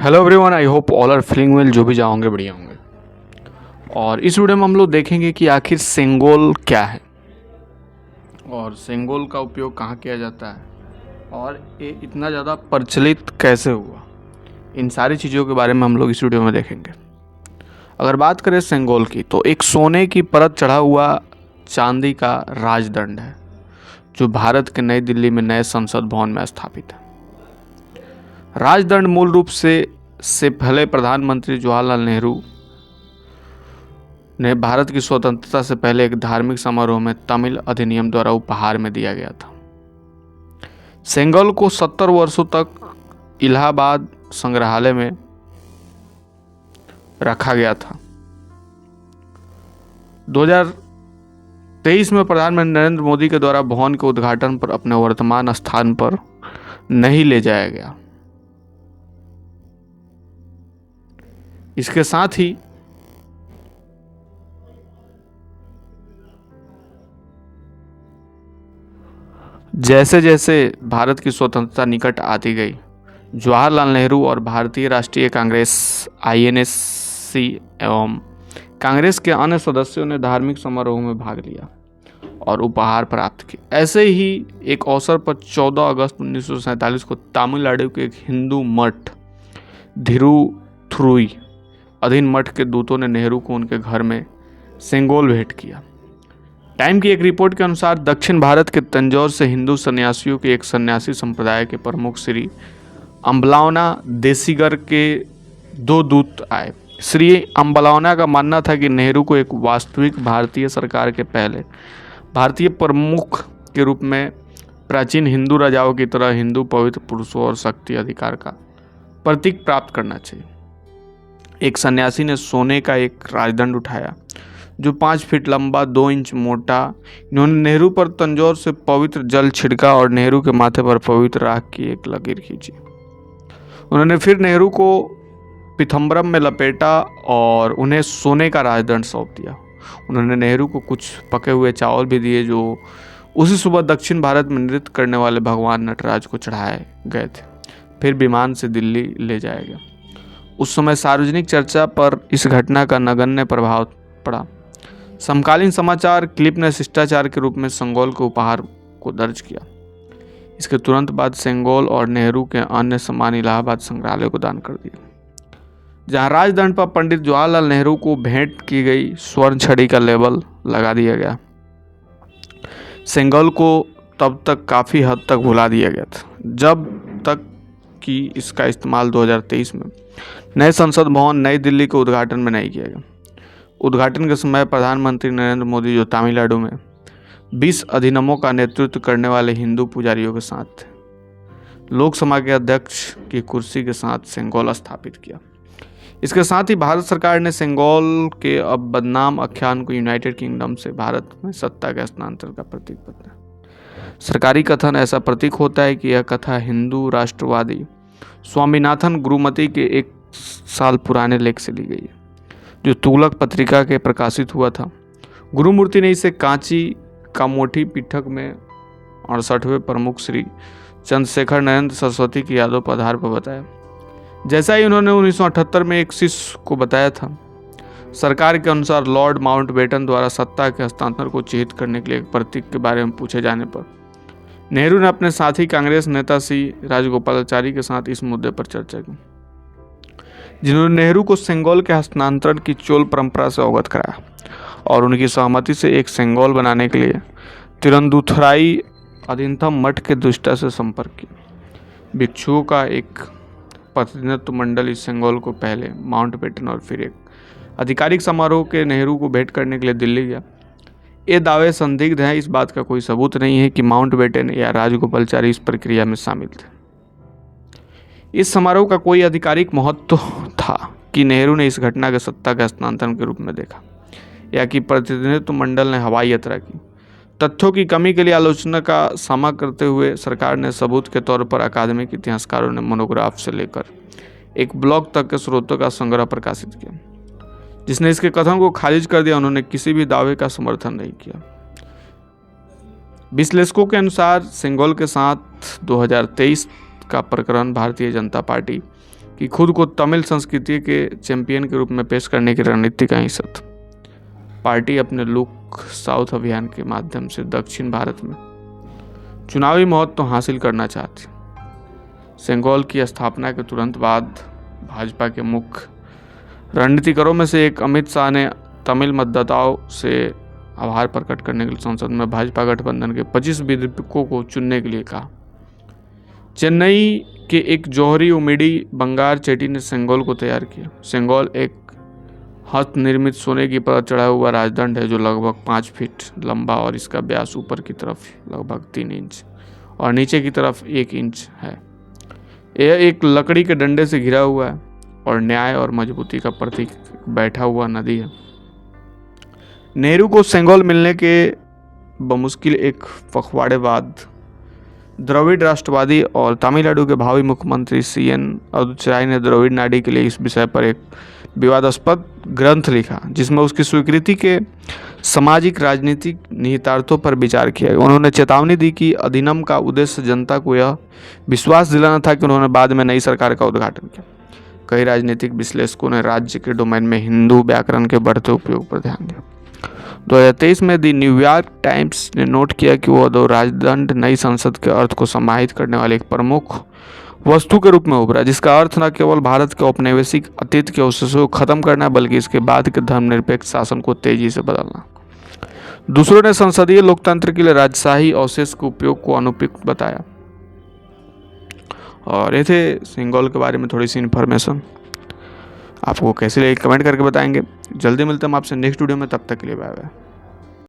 Hello everyone, I hope all are feeling well. जो भी जाओगे बढ़िया होंगे। और इस वीडियो में हम लोग देखेंगे कि आखिर सेंगोल क्या है और सेंगोल का उपयोग कहाँ किया जाता है और ये इतना ज़्यादा प्रचलित कैसे हुआ। इन सारी चीज़ों के बारे में हम लोग इस वीडियो में देखेंगे। अगर बात करें सेंगोल की, तो एक सोने की परत चढ़ा हुआ चांदी का राजदंड है जो भारत के नई दिल्ली में नए संसद भवन में स्थापित है। राजदंड मूल रूप से पहले प्रधानमंत्री जवाहरलाल नेहरू ने भारत की स्वतंत्रता से पहले एक धार्मिक समारोह में तमिल अधिनियम द्वारा उपहार में दिया गया था। सेंगोल को 70 वर्षों तक इलाहाबाद संग्रहालय में रखा गया था। 2023 में प्रधानमंत्री नरेंद्र मोदी के द्वारा भवन के उद्घाटन पर अपने वर्तमान स्थान पर नहीं ले जाया गया। इसके साथ ही जैसे जैसे भारत की स्वतंत्रता निकट आती गई, जवाहरलाल नेहरू और भारतीय राष्ट्रीय कांग्रेस आईएनसी एवं कांग्रेस के अन्य सदस्यों ने धार्मिक समारोह में भाग लिया और उपहार प्राप्त किए। ऐसे ही एक अवसर पर 14 अगस्त 1947 को तमिलनाडु के एक हिंदू मठ थिरुथुरुई अधीन मठ के दूतों ने नेहरू को उनके घर में सेंगोल भेंट किया। टाइम की एक रिपोर्ट के अनुसार दक्षिण भारत के तंजौर से हिंदू सन्यासियों के एक सन्यासी संप्रदाय के प्रमुख श्री अम्बलावना देसीगर के 2 दूत आए। श्री अम्बलावना का मानना था कि नेहरू को एक वास्तविक भारतीय सरकार के पहले भारतीय प्रमुख के रूप में प्राचीन हिंदू राजाओं की तरह हिंदू पवित्र पुरुषों और शक्ति अधिकार का प्रतीक प्राप्त करना चाहिए। एक सन्यासी ने सोने का एक राजदंड उठाया जो 5 फीट लंबा, 2 इंच मोटा। इन्होंने नेहरू पर तंजौर से पवित्र जल छिड़का और नेहरू के माथे पर पवित्र राख की एक लकीर खींची। उन्होंने फिर नेहरू को पीताम्बरम में लपेटा और उन्हें सोने का राजदंड सौंप दिया। उन्होंने नेहरू को कुछ पके हुए चावल भी दिए जो उसी सुबह दक्षिण भारत में नृत्य करने वाले भगवान नटराज को चढ़ाए गए थे। फिर विमान से दिल्ली ले जाया गया। उस समय सार्वजनिक चर्चा पर इस घटना का नगण्य प्रभाव पड़ा। समकालीन समाचार क्लिप ने शिष्टाचार के रूप में सेंगोल के उपहार को दर्ज किया। इसके तुरंत बाद सेंगोल और नेहरू के अन्य सामान इलाहाबाद संग्रहालय को दान कर दिया, जहां राजदंड पर पंडित जवाहरलाल नेहरू को भेंट की गई स्वर्ण छड़ी का लेबल लगा दिया गया। सेंगोल को तब तक काफ़ी हद तक भुला दिया गया था, जब तक कि इसका इस्तेमाल 2023 में नए संसद भवन नई दिल्ली के उद्घाटन में नहीं किया गया। उद्घाटन के समय प्रधानमंत्री नरेंद्र मोदी, जो तमिलनाडु में 20 अधिनियमों का नेतृत्व करने वाले हिंदू पुजारियों के साथ थे, लोकसभा के अध्यक्ष की कुर्सी के साथ सेंगोल स्थापित किया। इसके साथ ही भारत सरकार ने सेंगोल के अब बदनाम आख्यान को यूनाइटेड किंगडम से भारत में सत्ता के हस्तांतरण का प्रतीक बताया। सरकारी कथन ऐसा प्रतीक होता है कि यह कथा हिंदू राष्ट्रवादी स्वामीनाथन गुरुमती के 1 साल पुराने लेख से ली गई है, जो तुगलक पत्रिका के प्रकाशित हुआ था। गुरुमूर्ति ने इसे कांची कामोठी पीठक में 68वें प्रमुख श्री चंद्रशेखर नरेंद्र सरस्वती की यादों पर आधार पर बताया। जैसा ही उन्होंने 1978 में एक शिष्य को बताया था। सरकार के अनुसार लॉर्ड माउंटबेटन द्वारा सत्ता के हस्तांतरण को चिह्नित करने के लिए एक प्रतीक के बारे में पूछे जाने पर नेहरू ने अपने साथी कांग्रेस नेता सी राजगोपालाचारी के साथ इस मुद्दे पर चर्चा की, जिन्होंने नेहरू को सेंगोल के हस्तांतरण की चोल परंपरा से अवगत कराया और उनकी सहमति से एक सेंगोल बनाने के लिए तिरुवंतुराई अधीनतम मठ के दुष्टा से संपर्क किया। भिक्षुओं का एक प्रतिनिधित्व मंडल इस सेंगोल को पहले माउंटबेटन और फिर एक आधिकारिक समारोह के नेहरू को भेंट करने के लिए दिल्ली गया। ये दावे संदिग्ध हैं। इस बात का कोई सबूत नहीं है कि माउंटबेटन या राजगोपालाचारी इस प्रक्रिया में शामिल थे। इस समारोह का कोई आधिकारिक महत्व था कि नेहरू ने इस घटना के सत्ता के हस्तांतरण के रूप में देखा या कि प्रतिनिधित्व मंडल ने हवाई यात्रा की। तथ्यों की कमी के लिए आलोचना का सामना करते हुए सरकार ने सबूत के तौर पर अकादमिक इतिहासकारों ने मोनोग्राफ से लेकर एक ब्लॉग तक के स्रोतों का संग्रह प्रकाशित किया, जिसने इसके कथन को खारिज कर दिया। उन्होंने किसी भी दावे का समर्थन नहीं किया। विश्लेषकों के अनुसार सेंगोल के साथ 2023 का प्रकरण भारतीय जनता पार्टी कि खुद को तमिल संस्कृति के चैंपियन के रूप में पेश करने की रणनीति का हिस्सा था। पार्टी अपने लुक साउथ अभियान के माध्यम से दक्षिण भारत में चुनावी महत्व हासिल करना चाहती। सेंगोल की स्थापना के तुरंत बाद भाजपा के मुख्य रणनीतिकारों में से एक अमित शाह ने तमिल मतदाताओं से आभार प्रकट करने के लिए संसद में भाजपा गठबंधन के 25 विधायकों को चुनने के लिए कहा। चेन्नई के एक जौहरी उमिडी बंगार चेट्टी ने सेंगोल को तैयार किया। सेंगोल एक हस्त निर्मित सोने की परत चढ़ा हुआ राजदंड है जो लगभग 5 फीट लंबा और इसका व्यास ऊपर की तरफ लगभग 3 इंच और नीचे की तरफ 1 इंच है। यह एक लकड़ी के डंडे से घिरा हुआ है और न्याय और मजबूती का प्रतीक बैठा हुआ नदी है। नेहरू को सेंगोल मिलने के बमुश्किल एक पखवाड़े बाद द्रविड़ राष्ट्रवादी और तमिलनाडु के भावी मुख्यमंत्री CN अदुचराई ने द्रविड़ नाडी के लिए इस विषय पर एक विवादास्पद ग्रंथ लिखा जिसमें उसकी स्वीकृति के सामाजिक राजनीतिक निहितार्थों पर विचार किया। उन्होंने चेतावनी दी कि अधिनियम का उद्देश्य जनता को यह विश्वास दिलाना था कि उन्होंने बाद में नई सरकार का उद्घाटन किया। कई राजनीतिक विश्लेषकों ने राज्य के डोमेन में हिंदू व्याकरण के बढ़ते उपयोग पर ध्यान दिया। 2023 में द न्यूयॉर्क टाइम्स ने नोट किया कि वह दो राजदंड नई संसद के अर्थ को समाहित करने वाले एक प्रमुख वस्तु के रूप में उभरा, जिसका अर्थ न केवल भारत के औपनिवेशिक अतीत के अवशेषों को खत्म करना बल्कि इसके बाद के धर्मनिरपेक्ष शासन को तेजी से बदलना। दूसरों ने संसदीय लोकतंत्र के लिए राजशाही अवशेष के उपयोग को अनुपयुक्त बताया। और ये थे सेंगोल के बारे में थोड़ी सी इन्फॉर्मेशन। आपको कैसे लगे कमेंट करके बताएंगे। जल्दी मिलते हैं हम आपसे नेक्स्ट वीडियो में, तब तक के लिए बाय बाय।